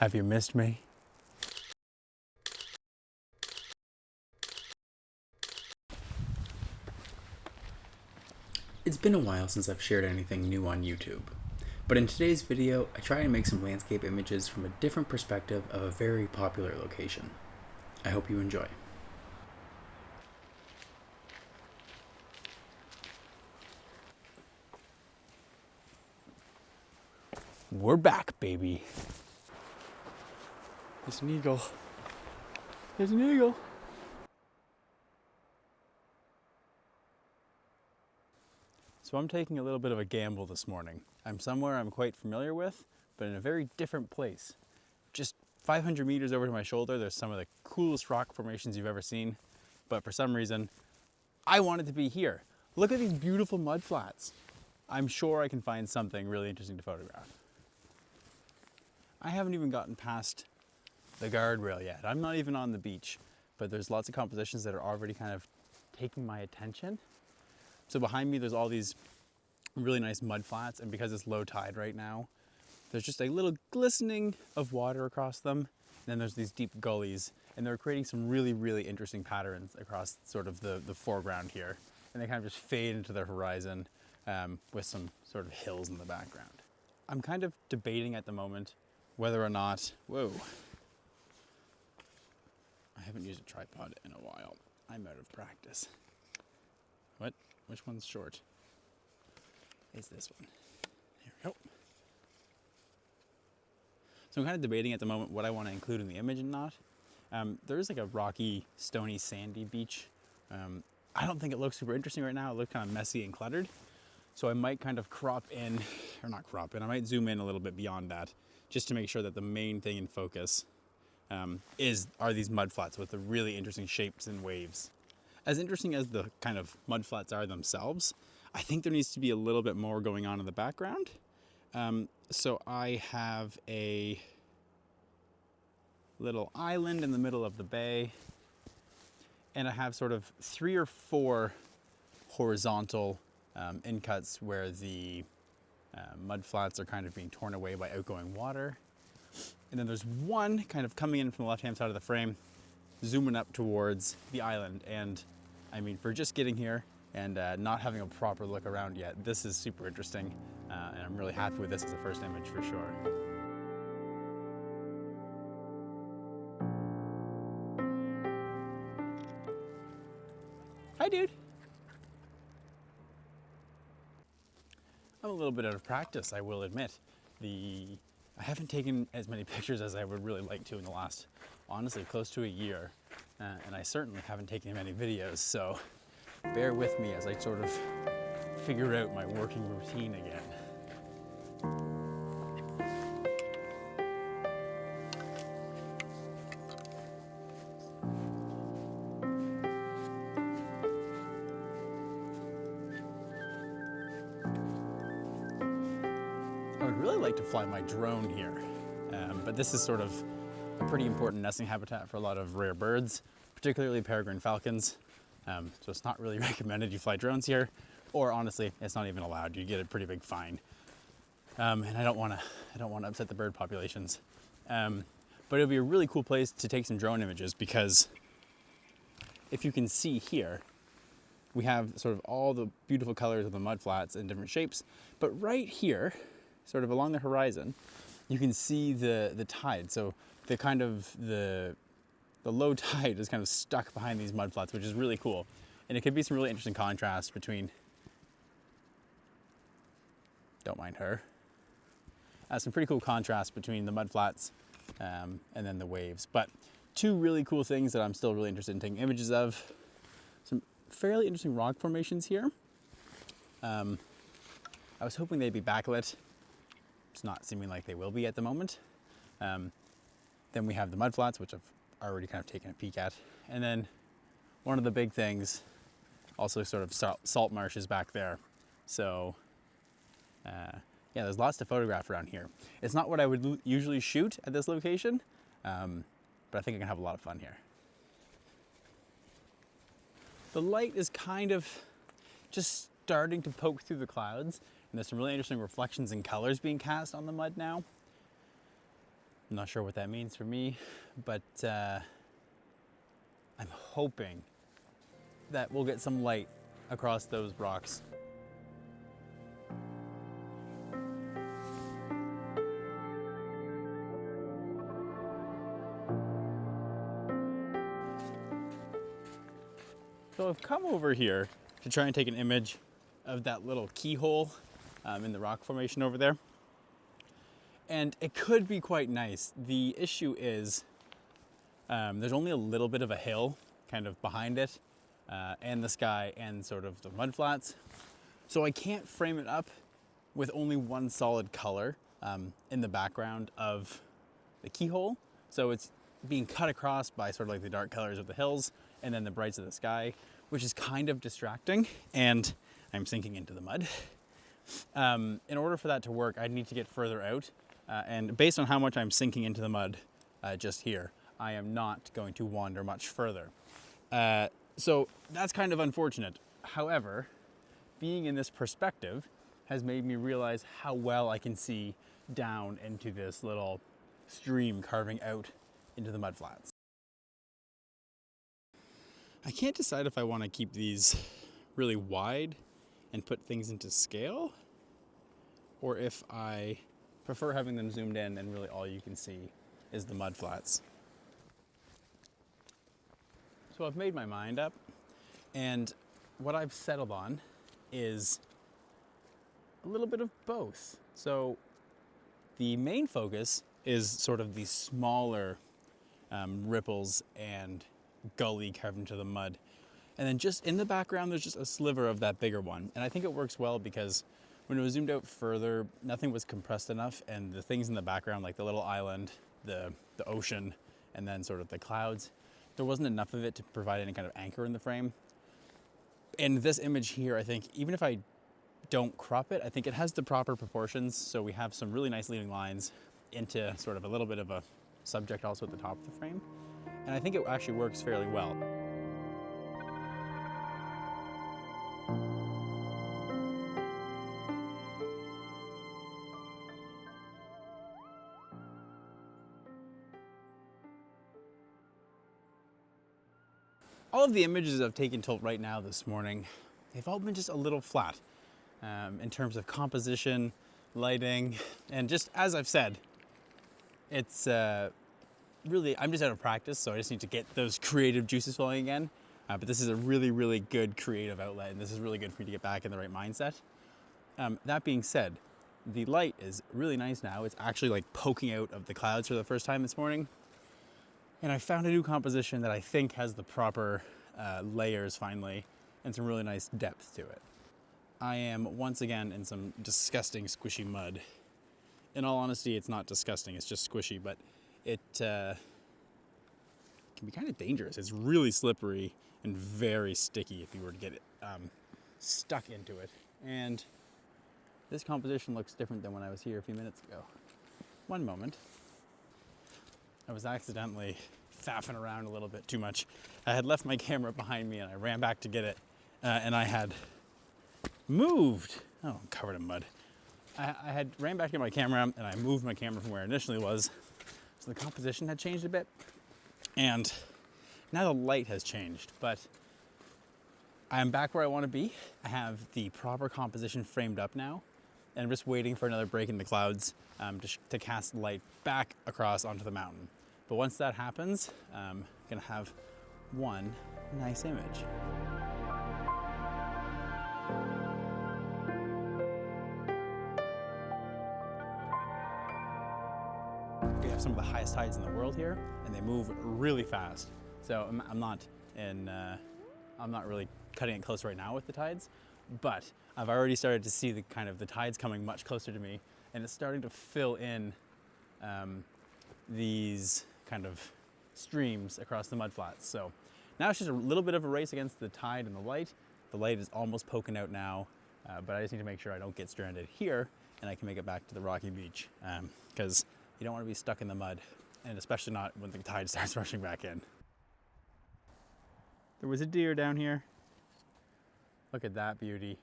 Have you missed me? It's been a while since I've shared anything new on YouTube, but in today's video I try and make some landscape images from a different perspective of a very popular location. I hope you enjoy. We're back, baby. There's an eagle. There's an eagle. So I'm taking a little bit of a gamble this morning. I'm somewhere I'm quite familiar with, but in a very different place. Just 500 meters over to my shoulder, there's some of the coolest rock formations you've ever seen. But for some reason, I wanted to be here. Look at these beautiful mud flats. I'm sure I can find something really interesting to photograph. I haven't even gotten past the guardrail yet. I'm not even on the beach, but there's lots of compositions that are already kind of taking my attention. So behind me, there's all these really nice mud flats, and because it's low tide right now, there's just a little glistening of water across them. And then there's these deep gullies, and they're creating some really, really interesting patterns across sort of the foreground here. And they kind of just fade into the horizon with some sort of hills in the background. I'm kind of debating at the moment whether or not, whoa, I haven't used a tripod in a while. I'm out of practice. What? Which one's short? It's this one. Here we go. So I'm kind of debating at the moment what I want to include in the image and not. There is like a rocky, stony, sandy beach. I don't think it looks super interesting right now. It looks kind of messy and cluttered. So I might kind of crop in, or not crop in, I might zoom in a little bit beyond that, just to make sure that the main thing in focus are these mud flats with the really interesting shapes and waves. As interesting as the kind of mud flats are themselves, I think there needs to be a little bit more going on in the background. So I have a little island in the middle of the bay, and I have sort of 3 or 4 horizontal in-cuts where the mud flats are kind of being torn away by outgoing water. And then there's one kind of coming in from the left-hand side of the frame, zooming up towards the island. And I mean, for just getting here and not having a proper look around yet, this is super interesting. And I'm really happy with this as a first image for sure. Hi, dude. I'm a little bit out of practice, I will admit. I haven't taken as many pictures as I would really like to in the last, honestly, close to a year. And I certainly haven't taken many videos, so bear with me as I sort of figure out my working routine again. I would really like to fly my drone here, but this is sort of a pretty important nesting habitat for a lot of rare birds, particularly peregrine falcons. So it's not really recommended you fly drones here, or honestly, it's not even allowed. You get a pretty big fine, and I don't want to upset the bird populations. But it'll be a really cool place to take some drone images because if you can see here, we have sort of all the beautiful colors of the mud flats in different shapes, but right here, sort of along the horizon, you can see the tide. So the low tide is kind of stuck behind these mud flats, which is really cool. And it could be some really interesting contrast between, don't mind her, some pretty cool contrast between the mud flats and then the waves. But 2 really cool things that I'm still really interested in taking images of. Some fairly interesting rock formations here. I was hoping they'd be backlit. It's not seeming like they will be at the moment. Then we have the mud flats, which I've already kind of taken a peek at. And then one of the big things, also sort of salt marshes back there. So yeah, there's lots to photograph around here. It's not what I would usually shoot at this location, but I think I can have a lot of fun here. The light is kind of just starting to poke through the clouds, and there's some really interesting reflections and colors being cast on the mud now. I'm not sure what that means for me, but I'm hoping that we'll get some light across those rocks. So I've come over here to try and take an image of that little keyhole in the rock formation over there. And it could be quite nice. The issue is there's only a little bit of a hill kind of behind it and the sky and sort of the mud flats. So I can't frame it up with only one solid color in the background of the keyhole. So it's being cut across by sort of like the dark colors of the hills and then the brights of the sky, which is kind of distracting, and I'm sinking into the mud. In order for that to work, I'd need to get further out, and based on how much I'm sinking into the mud just here, I am not going to wander much further. So that's kind of unfortunate. However, being in this perspective has made me realize how well I can see down into this little stream carving out into the mud flats. I can't decide if I want to keep these really wide and put things into scale, or if I prefer having them zoomed in and really all you can see is the mud flats. So I've made my mind up, and what I've settled on is a little bit of both. So the main focus is sort of the smaller ripples and gully carved into the mud. And then just in the background, there's just a sliver of that bigger one. And I think it works well because when it was zoomed out further, nothing was compressed enough, and the things in the background, like the little island, the ocean, and then sort of the clouds, there wasn't enough of it to provide any kind of anchor in the frame. In this image here, I think even if I don't crop it, I think it has the proper proportions. So we have some really nice leading lines into sort of a little bit of a subject also at the top of the frame. And I think it actually works fairly well. All of the images I've taken till right now this morning, they've all been just a little flat in terms of composition, lighting, and just as I've said, it's really, I'm just out of practice, so I just need to get those creative juices flowing again. But this is a really, really good creative outlet, and this is really good for me to get back in the right mindset. That being said, the light is really nice now. It's actually like poking out of the clouds for the first time this morning. And I found a new composition that I think has the proper layers finally, and some really nice depth to it. I am once again in some disgusting squishy mud. In all honesty, it's not disgusting, it's just squishy, but it can be kind of dangerous. It's really slippery and very sticky if you were to get it stuck into it. And this composition looks different than when I was here a few minutes ago. One moment. I was accidentally faffing around a little bit too much. I had left my camera behind me and I ran back to get it, and I had moved. Oh, I'm covered in mud. I had ran back to get my camera and I moved my camera from where it initially was. So the composition had changed a bit, and now the light has changed, but I'm back where I want to be. I have the proper composition framed up now, and I'm just waiting for another break in the clouds to cast light back across onto the mountain. But once that happens, I'm gonna have one nice image. We have some of the highest tides in the world here, and they move really fast. So I'm not really cutting it close right now with the tides, but I've already started to see the tides coming much closer to me, and it's starting to fill in these kind of streams across the mud flats. So now it's just a little bit of a race against the tide and the light. The light is almost poking out now, but I just need to make sure I don't get stranded here and I can make it back to the rocky beach, because you don't want to be stuck in the mud, and especially not when the tide starts rushing back in. There was a deer down here. Look at that beauty.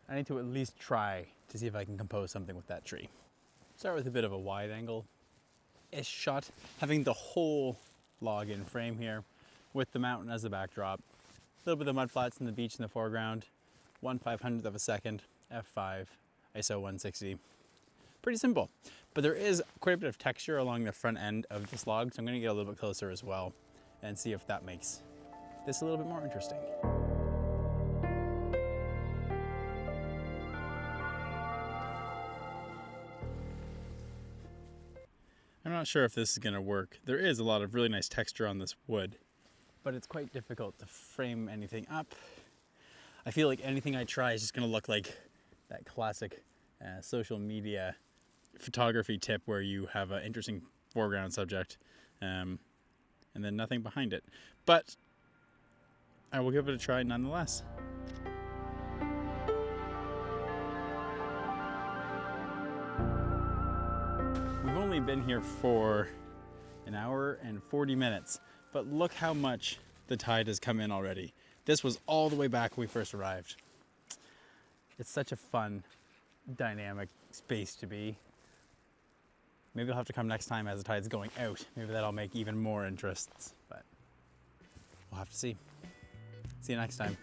I need to at least try to see if I can compose something with that tree. Start with a bit of a wide angle. nice-ish shot, having the whole log in frame here with the mountain as the backdrop. A little bit of mud flats and the beach in the foreground. 1/500th of a second, f5, ISO 160. Pretty simple, but there is quite a bit of texture along the front end of this log, so I'm going to get a little bit closer as well and see if that makes this a little bit more interesting. I'm not sure if this is going to work. There is a lot of really nice texture on this wood, but it's quite difficult to frame anything up. I feel like anything I try is just going to look like that classic social media photography tip where you have an interesting foreground subject and then nothing behind it. But I will give it a try nonetheless. We've only been here for an hour and 40 minutes, but look how much the tide has come in already. This was all the way back when we first arrived. It's such a fun, dynamic space to be. Maybe I'll have to come next time as the tide's going out. Maybe that'll make even more interests, but we'll have to see. See you next time.